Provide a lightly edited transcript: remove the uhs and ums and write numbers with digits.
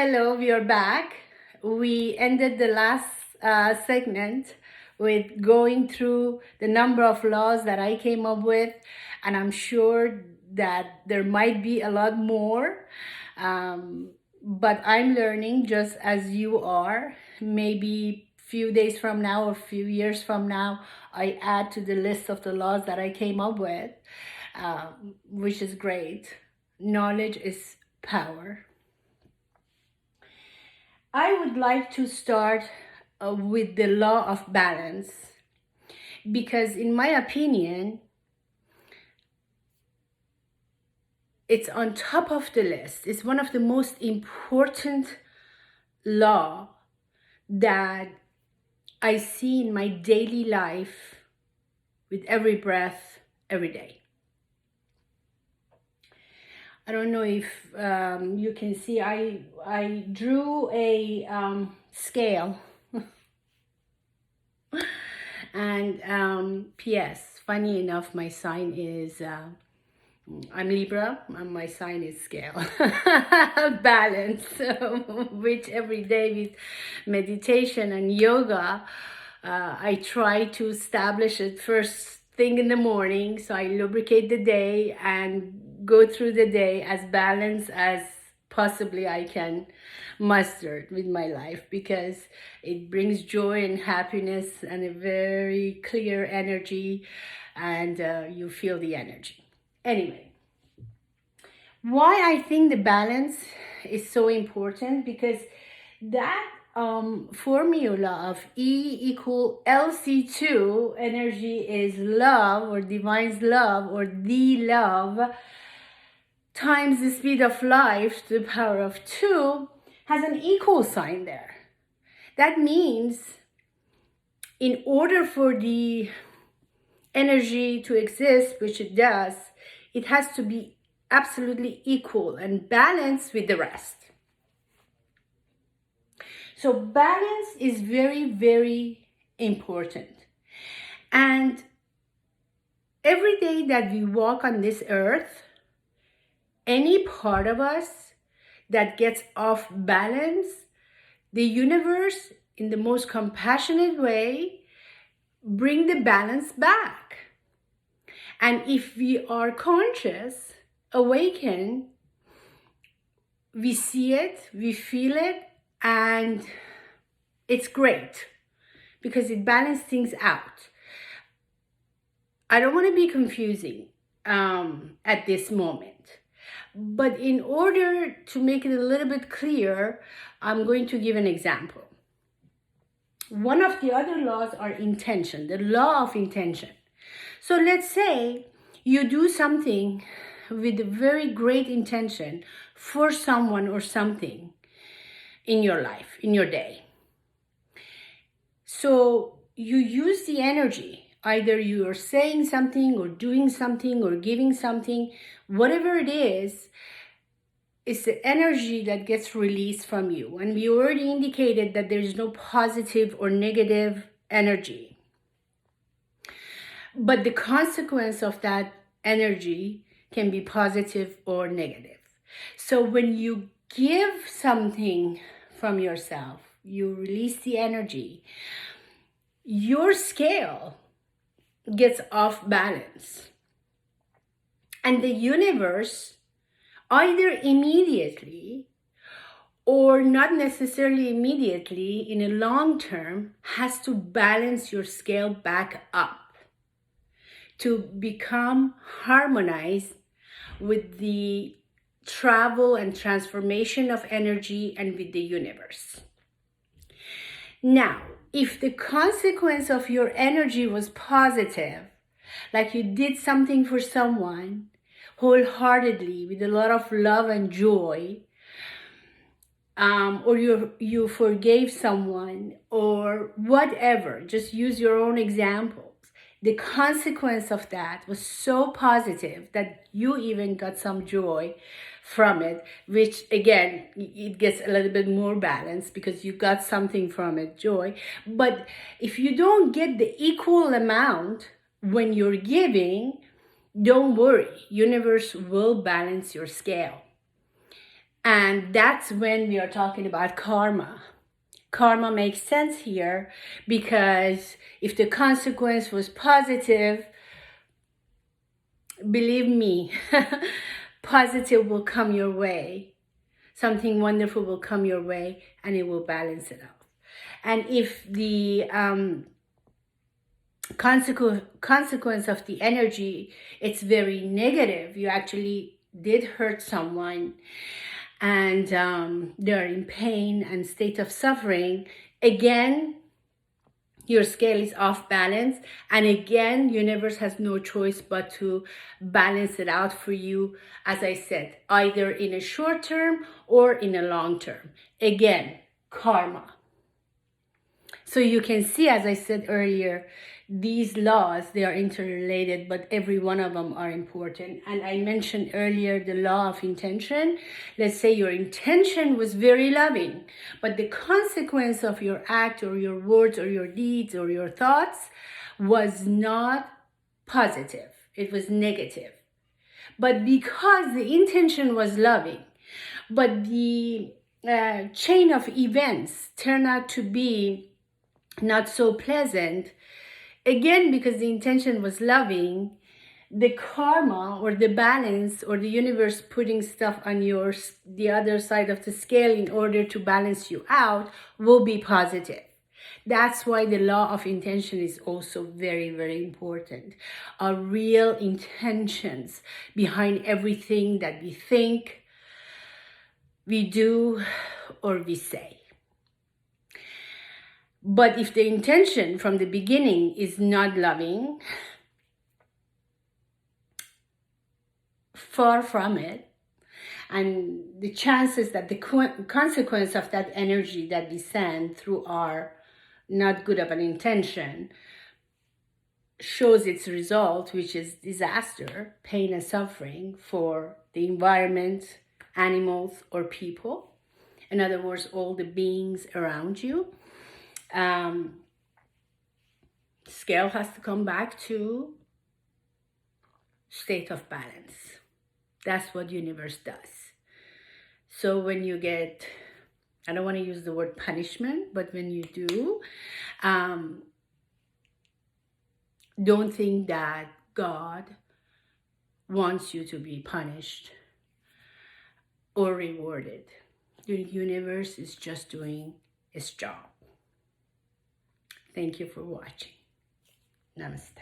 Hello, we are back. We ended the last segment with going through the number of laws that I came up with, and I'm sure that there might be a lot more. But I'm learning just as you are. Maybe few days from now or few years from now, I add to the list of the laws that I came up with, which is great. Knowledge is power. I would like to start with the law of balance because, in my opinion, it's on top of the list. It's one of the most important law that I see in my daily life with every breath, every day. I don't know if you can see, I drew a scale. And P.S. Funny enough, my sign is I'm Libra, and my sign is scale. Balance, which every day with meditation and yoga, I try to establish it first thing in the morning. So I lubricate the day and go through the day as balanced as possibly I can muster with my life, because it brings joy and happiness and a very clear energy, and you feel the energy. Anyway, why I think the balance is so important, because that formula of E equal LC2, energy is love or divine's love or the love, times the speed of life to the power of 2, has an equal sign there. That means in order for the energy to exist, which it does, it has to be absolutely equal and balanced with the rest. So balance is very, very important. And every day that we walk on this earth, any part of us that gets off balance, the universe, in the most compassionate way, bring the balance back. And if we are conscious, awakened, we see it, we feel it, and it's great because it balances things out. I don't want to be confusing at this moment. But in order to make it a little bit clear, I'm going to give an example. One of the other laws are intention, the law of intention. So let's say you do something with a very great intention for someone or something in your life, in your day. So you use the energy. Either you are saying something or doing something or giving something, whatever it is, it's the energy that gets released from you. And we already indicated that there is no positive or negative energy. But the consequence of that energy can be positive or negative. So when you give something from yourself, you release the energy, your scale gets off balance. And the universe, either immediately or not necessarily immediately, in a long term, has to balance your scale back up to become harmonized with the travel and transformation of energy and with the universe. Now, if the consequence of your energy was positive, like you did something for someone wholeheartedly with a lot of love and joy, or you forgave someone or whatever, just use your own examples. The consequence of that was so positive that you even got some joy from it, which again, it gets a little bit more balanced because you got something from it, joy. But if you don't get the equal amount when you're giving, don't worry, universe will balance your scale. And that's when we are talking about karma. Karma makes sense here because if the consequence was positive, believe me, positive will come your way. Something wonderful will come your way and it will balance it out. And if the consequence of the energy, it's very negative, you actually did hurt someone, and they're in pain and state of suffering, again, your scale is off balance, and again, universe has no choice but to balance it out for you, as I said, either in a short term or in a long term. Again, karma. So you can see, as I said earlier, these laws, they are interrelated, but every one of them are important. And I mentioned earlier the law of intention. Let's say your intention was very loving, but the consequence of your act or your words or your deeds or your thoughts was not positive. It was negative. But because the intention was loving, but the chain of events turned out to be not so pleasant, again, because the intention was loving, the karma or the balance or the universe putting stuff on the other side of the scale in order to balance you out will be positive. That's why the law of intention is also very, very important. Our real intentions behind everything that we think, we do, or we say. But if the intention from the beginning is not loving, far from it, and the chances that the consequence of that energy that we send through our not good of an intention shows its result, which is disaster, pain and suffering for the environment, animals, or people. In other words, all the beings around you. Scale has to come back to state of balance. That's what universe does. So when you get, I don't want to use the word punishment, but when you do, don't think that God wants you to be punished or rewarded. The universe is just doing its job. Thank you for watching. Namaste.